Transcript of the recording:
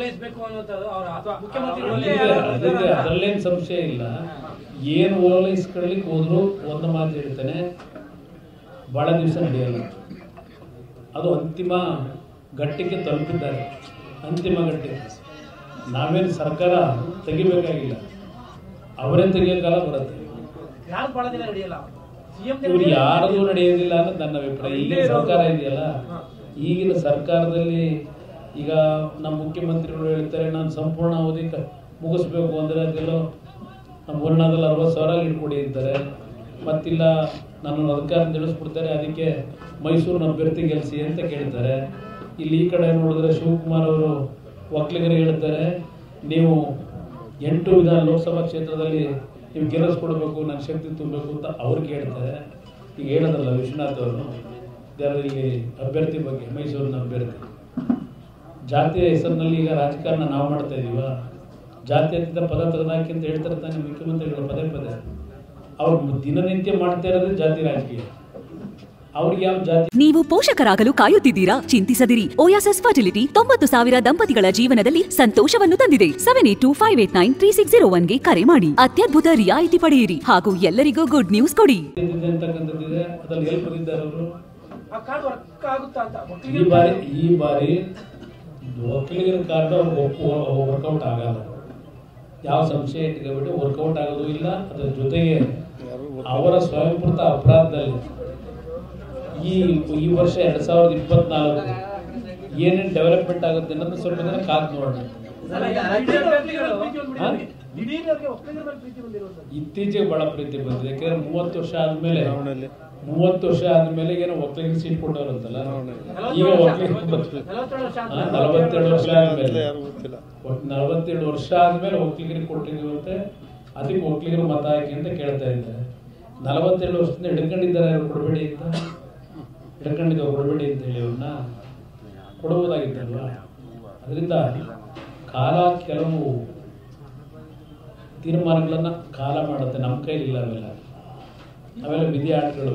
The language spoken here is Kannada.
ಓಲೈಸಬೇಕು ಅನ್ನೋದು ಅವರ ಅಥವಾ ಮುಖ್ಯಮಂತ್ರಿಗಳು ಅದರಲ್ಲೇನು ಸಂಶಯ ಇಲ್ಲ. ಏನು ಓಲೈಸ್ಕೊಳ್ಳಿಕ್ಕೆ ಹೋದ್ರು ಒಂದು ಮಾತು ಹೇಳ್ತಾನೆ, ಭಾಳ ದಿವಸ ನಡೆಯಲ್ಲ. ಅದು ಅಂತಿಮ ಘಟ್ಟಕ್ಕೆ ತಲುಪಿದ್ದಾರೆ. ಅಂತಿಮ ಘಟ್ಟಕ್ಕೆ ನಾವೇನು ಸರ್ಕಾರ ತೆಗಿಬೇಕಾಗಿಲ್ಲ, ಅವರೇ ತೆಗಿಯೋ ಕಾಲ ಬರುತ್ತೆ. ಇವ್ರು ಯಾರದು ನಡೆಯೋದಿಲ್ಲ ಅನ್ನೋದು ನನ್ನ ಅಭಿಪ್ರಾಯ. ಈಗಿನ ಸರ್ಕಾರ ಇದೆಯಲ್ಲ, ಈಗಿನ ಸರ್ಕಾರದಲ್ಲಿ ಈಗ ನಮ್ಮ ಮುಖ್ಯಮಂತ್ರಿಗಳು ಹೇಳ್ತಾರೆ ನಾನು ಸಂಪೂರ್ಣ ಅವಧಿ ಮುಗಿಸ್ಬೇಕು ಅಂದರೆ ಅದೆಲ್ಲೋ ನಮ್ಮ ವರ್ಣದಲ್ಲಿ 60,000 ಇಟ್ಕೊಡಿ ಅಂತಾರೆ. ಮತ್ತಿಲ್ಲ ನನ್ನನ್ನು ಅಧಿಕಾರ ತಿಳಿಸ್ಬಿಡ್ತಾರೆ, ಅದಕ್ಕೆ ಮೈಸೂರಿನ ಅಭ್ಯರ್ಥಿ ಗೆಲ್ಲಿಸಿ ಅಂತ ಕೇಳ್ತಾರೆ. ಇಲ್ಲಿ ಈ ಕಡೆ ನೋಡಿದ್ರೆ ಶಿವಕುಮಾರ್ ಅವರು ಒಕ್ಕಲಿಗರಿಗೆ ಹೇಳ್ತಾರೆ ನೀವು 8 ಲೋಕಸಭಾ ಕ್ಷೇತ್ರದಲ್ಲಿ ನೀವು ಗೆಲ್ಲಿಸ್ಕೊಡ್ಬೇಕು, ನನ್ನ ಶಕ್ತಿ ತುಂಬಬೇಕು ಅಂತ ಅವ್ರಿಗೆ ಹೇಳ್ತಾರೆ. ಈಗ ಹೇಳೋದಲ್ಲ ವಿಶ್ವನಾಥ್ ಅವರು ಇಲ್ಲಿ ಅಭ್ಯರ್ಥಿ ಬಗ್ಗೆ, ಮೈಸೂರಿನ ಅಭ್ಯರ್ಥಿ ಜಾತಿಯ ಹೆಸರಿನಲ್ಲಿ ಈಗ ರಾಜಕಾರಣ ನಾವು ಮಾಡ್ತಾ ಇದೀವ. ಜಾತ್ಯತೀತ ಪದ ತೆಗೆದಾಕಿ ಅಂತ ಹೇಳ್ತಾರೆ ತಾನೆ ಮುಖ್ಯಮಂತ್ರಿಗಳು ಪದೇ ಪದೇ. ಅವ್ರು ದಿನನಿತ್ಯ ಮಾಡ್ತಾ ಇರೋದು ಜಾತಿ ರಾಜಕೀಯ. ಅವ್ರಿಗೆ ಯಾವ ಜಾತಿ? ನೀವು ಪೋಷಕರಾಗಲು ಕಾಯುತ್ತಿದ್ದೀರಾ? ಚಿಂತಿಸದಿರಿ. ಓಯಾಸಿಸ್ ಫರ್ಟಿಲಿಟಿ 90,000 ದಂಪತಿಗಳ ಜೀವನದಲ್ಲಿ ಸಂತೋಷವನ್ನು ತಂದಿದೆ. 7825893601ಗೆ ಕರೆ ಮಾಡಿ. ಅತ್ಯದ್ಭುತ ರಿಯಾಯಿತಿ ಪಡೆಯಿರಿ ಹಾಗೂ ಎಲ್ಲರಿಗೂ ಗುಡ್ ನ್ಯೂಸ್ ಕೊಡಿ. ಈ ಬಾರಿ ಒಕ್ಕಲಿಗರ ಕಾರ್ಡ್ ವರ್ಕೌಟ್ ಆಗಲ್ಲ, ಯಾವ ಸಂಶಯ ಇಟ್ಕೊಬಿಟ್ಟು ವರ್ಕೌಟ್ ಆಗೋದು ಇಲ್ಲ. ಅದರ ಜೊತೆಗೆ ಅವರ ಸ್ವಯಂಕೃತ ಅಪರಾಧದಲ್ಲಿ ಈ ವರ್ಷ 2024 ಏನೇನು ಡೆವಲಪ್ಮೆಂಟ್ ಆಗುತ್ತೆ ಅನ್ನೋದು ಸ್ವಲ್ಪ ಜನ ಕಾದು ನೋಡೋಣ. ಇತ್ತೀಚೆಗೆ ಬಹಳ ಪ್ರೀತಿ ಬಂದಿದೆ. ಯಾಕಂದ್ರೆ 30 ವರ್ಷ ಆದ್ಮೇಲೆ ಏನೋ ಒಕ್ಕಲಿಗರಿಗೆ ಸೀಟ್ ಕೊಟ್ಟವ್ರಂತಲ್ಲ, ಈಗ ಒಕ್ಕಲಿಗರು 42 ವರ್ಷ ಆದ್ಮೇಲೆ ಒಕ್ಕಲಿಗರಿಗೆ ಕೊಟ್ಟಿದ್ದೀವಂತೆ. ಅದಕ್ಕೆ ಒಕ್ಕಲಿಗರು ಮತ ಹಾಕಿ ಅಂತ ಕೇಳ್ತಾ ಇದ್ದಾರೆ. 42 ವರ್ಷದಿಂದ ಹಿಡ್ಕೊಂಡಿದ್ದಾರೆ, ಅವ್ರು ಕೊಡಬೇಡಿ ಅಂತ ಕೊಡಬೇಡಿ ಅಂತ ಹೇಳಿ ಅವ್ರನ್ನ ಕೊಡಬಹುದಾಗಿತ್ತಲ್ವಾ. ಅದರಿಂದ ಕಾಲ ಕೆಲವು ತೀರ್ಮಾನಗಳನ್ನ ಕಾಲ ಮಾಡುತ್ತೆ, ನಮ್ಮ ಕೈಲಿಲ್ಲ. ಅವೆಲ್ಲ ವಿಧಿ ಆಟಗಳು.